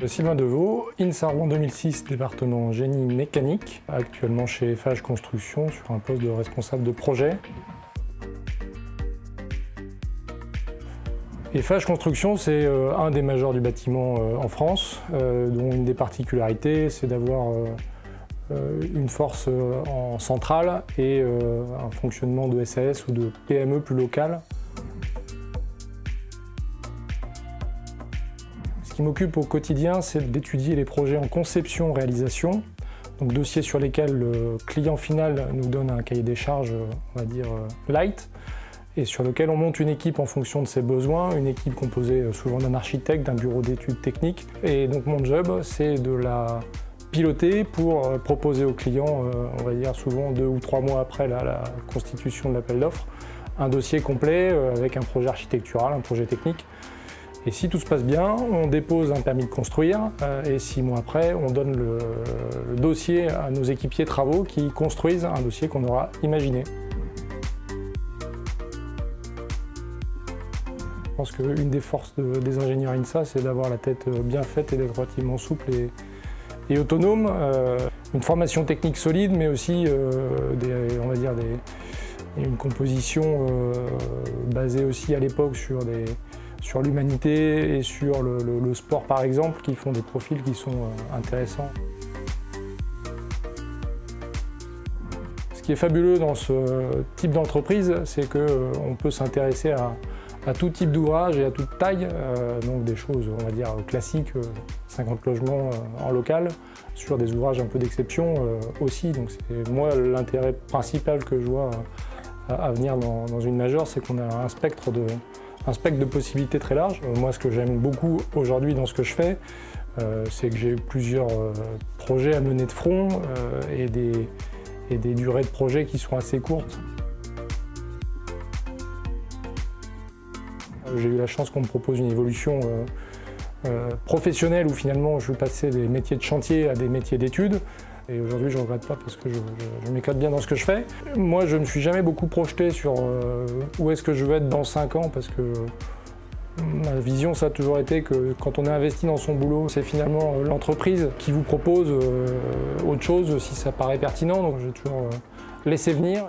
Sylvain Deveau, INSA Rouen 2006, département génie mécanique, actuellement chez Eiffage Construction sur un poste de responsable de projet. Eiffage Construction, c'est un des majors du bâtiment en France, dont une des particularités, c'est d'avoir une force en centrale et un fonctionnement de SAS ou de PME plus local. Ce qui m'occupe au quotidien, c'est d'étudier les projets en conception-réalisation, donc dossiers sur lesquels le client final nous donne un cahier des charges, on va dire light, et sur lequel on monte une équipe en fonction de ses besoins, une équipe composée souvent d'un architecte, d'un bureau d'études techniques. Et donc mon job, c'est de la piloter pour proposer au client, on va dire souvent 2 ou 3 mois après la constitution de l'appel d'offres, un dossier complet avec un projet architectural, un projet technique. Et si tout se passe bien, on dépose un permis de construire et 6 mois après, on donne le dossier à nos équipiers travaux qui construisent un dossier qu'on aura imaginé. Je pense qu'une des forces des ingénieurs INSA, c'est d'avoir la tête bien faite et d'être relativement souple et autonome. Une formation technique solide, mais aussi on va dire une composition basée aussi à l'époque sur l'humanité et sur le sport par exemple, qui font des profils qui sont intéressants. Ce qui est fabuleux dans ce type d'entreprise, c'est qu'on peut s'intéresser à tout type d'ouvrage et à toute taille, donc des choses on va dire classiques, 50 logements en local, sur des ouvrages un peu d'exception aussi. Donc c'est moi l'intérêt principal que je vois à venir dans une majeure, c'est qu'on a un spectre de possibilités très large. Moi, ce que j'aime beaucoup aujourd'hui dans ce que je fais, c'est que j'ai plusieurs projets à mener de front et des durées de projet qui sont assez courtes. J'ai eu la chance qu'on me propose une évolution professionnelle où finalement je suis passé des métiers de chantier à des métiers d'études. Et aujourd'hui, je ne regrette pas parce que je m'éclate bien dans ce que je fais. Moi, je ne me suis jamais beaucoup projeté sur où est-ce que je veux être dans 5 ans parce que ma vision, ça a toujours été que quand on est investi dans son boulot, c'est finalement l'entreprise qui vous propose autre chose si ça paraît pertinent. Donc, j'ai toujours laissé venir.